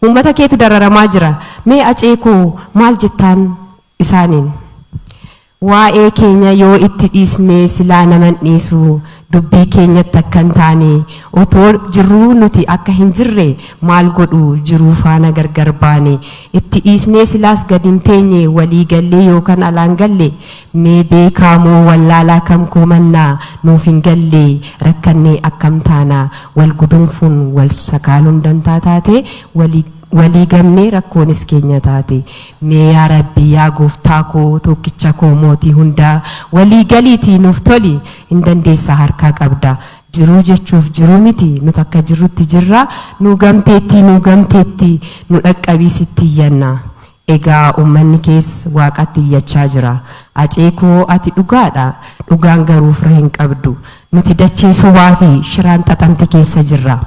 Uummata keetu dararamaa jira. Mee Aceekoo maal jettaan isaaniin? Waa'ee keenya yoo itti dhiisnee silaa naman dhiisu dubbii keenyatti akka hin taane otoo jirruu nuti akka hin jirre maal godhu jiruu faana gargar baane itti dhiisnee silaas gad hin teenye walii gallee yookaan alaan galle mee beekaamoo wallaalaa kam koomannaa nuuf hin galle rakkannee akkam taana wal gudunfuun wal sakaaluun dantaa taate walii gamnee rakkoonis keenya taate mee yaa rabbi yaa gooftaa koo tokkicha koo mootii hundaa walii galiitii nuuf toli hin dandeessa harkaa qabda jiruu jechuuf jiruu miti nuti akka jirrutti jirra nu gamteetti nu dhaqqabiisitti iyyanna. Egaa uummanni kees waaqatti iyyachaa jira. Aceekoo ati dhugaadha dhugaan garuu fira hin qabdu nuti dachee sobaa fi shiraan xaxamte keessa jirra.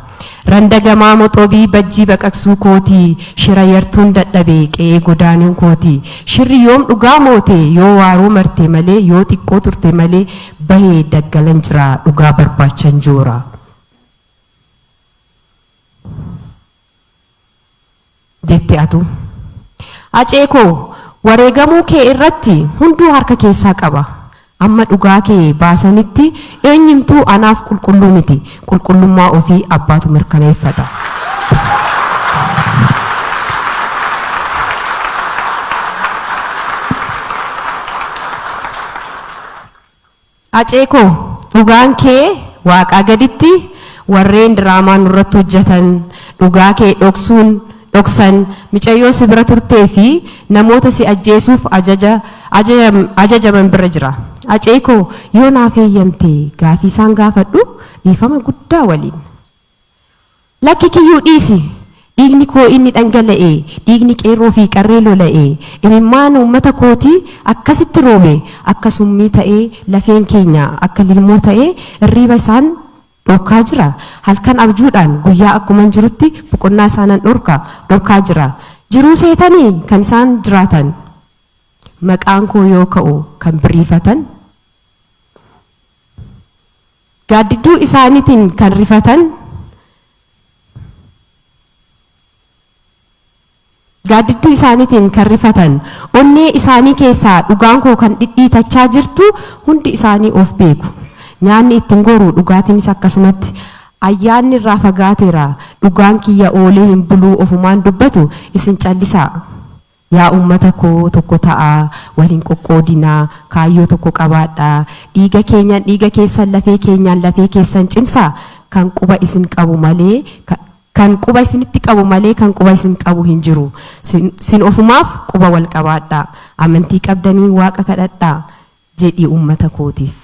Randagamaa moxobii bajjii baqaqsuu kooti shira yartuun dadhabee qe'ee godaaniin kooti shirri yoom dhugaa moote yoo waaroo marte malee yoo xiqqoo turte malee bahee daggalan jira dhugaa barbaachan joora. Jette atu Aceekoo wareegamuu kee irratti hunduu harka keessaa qaba. Amma dhugaa kee baasanitti eenyumtuu anaaf qulqulluu miti qulqullummaa ofii abbaatu mirkaneeffata. Aceekoo dhugaan kee waaqaa gaditti warreen diraamaa nurratti hojjetan dhugaa kee dhoksan micayyoo si bira turtee fi namoota si ajjeesuuf ajajaman bira jira. Aceekoo yoo naaf eeyyamte gaafii isaan gaafadhu dhiifama guddaa waliin. Lakki kiyyuu dhiisi dhiigni koo inni dhangala'e dhiigni qeerroo fi qarree lola'e imimmaan uummata kootii akkasitti roobe akka summii ta'ee lafeen keenya akka lilmoo ta'ee irriiba isaan dhorkaa jira. Halkan abjuudhaan guyyaa akkuman jirutti boqonnaa isaanan dhorkaa jira. Jiruu seetanii kan isaan jiraatan maqaan koo yoo ka'u kan biriifatan gaaddidduu isaaniitiin kan rifatan onnee isaanii keessaa dhugaan koo kan dhidhiitachaa jirtu hundi isaanii of beeku. Nyaanni ittiin goru dhugaatiinis akkasumatti ayyaanni irraa fagaateera dhugaan kiyya oolee hin buluu ofumaan dubbatu isin callisaa. Yaa uummata koo tokko ta'a waliin qoqqoodinaa kaayyoo tokko qabaadhaa dhiiga keenyaan dhiiga keessan lafee keenyaan lafee keessan cimsaa kan quba isin qabu malee kan quba isinitti qabu malee kan quba isin qabu hin jiru. Sin ofumaaf quba wal qabaadhaa amantii qabdanii waaqa kadhadhaa jedhii uummata kootiif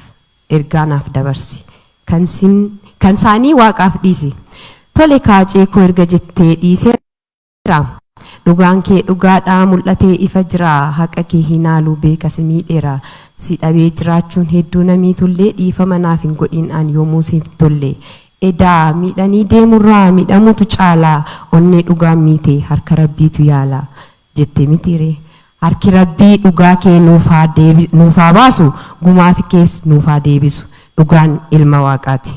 ergaanaaf dabarsi kan saanii waaqaaf dhiisi. Tole Aceekoo erga jettee dhiiseera. Dhugaan kee dhugaadhaa mul'atee ifa jira haqa kee hinaaluu beeka si miidheera si dhabee jiraachuun hedduu namiitullee dhiifama naaf hin godhin an yoomuu siif tolle edaa miidhanii deemurraa miidhamutu caalaa onnee dhugaan miite harka rabbiitu yaala jette mitiire. Harki rabbii dhugaa kee nuufaa baasu gumaa fi kees nuufaa deebisu dhugaan ilma waaqaati.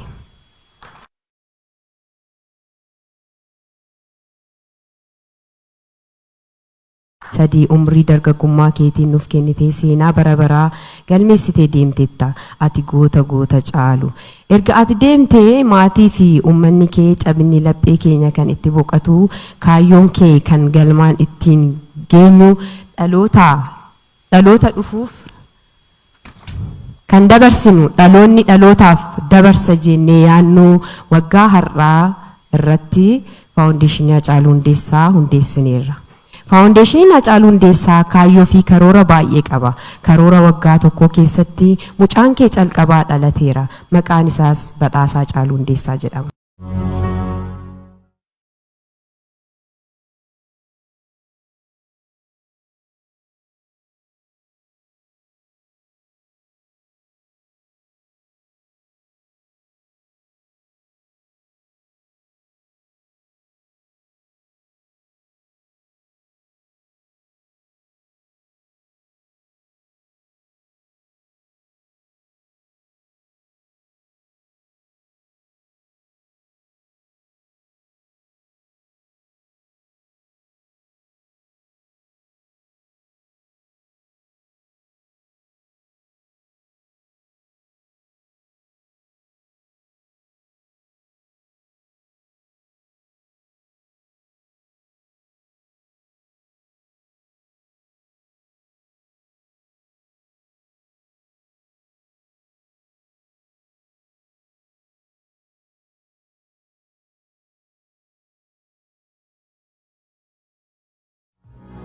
Sadii umrii dargaggummaa keetiin nuuf kennitee seenaa bara baraa galmeessitee deemtetta ati goota caalu. Erga ati deemtee maatii fi uummanni kee cabinni laphee keenya kan itti boqatu kaayyoon kee kan galmaan ittiin geenyu dhaloota dhufuuf kan dabarsinu dhaloonni dhalootaaf dabarsa jennee yaannu waggaa har'aa irratti faawundeeshinii Hacaaluu Hundeessaa hundeessineerra. Faawundeeshiniin Hacaaluu Hundeessaa kaayyoo fi karoora baay'ee qaba. Karoora waggaa tokko keessatti mucaan kee calqabaa dhalateera. Maqaan isaas Badhaasaa Hacaaluu Hundeessaa jedhama.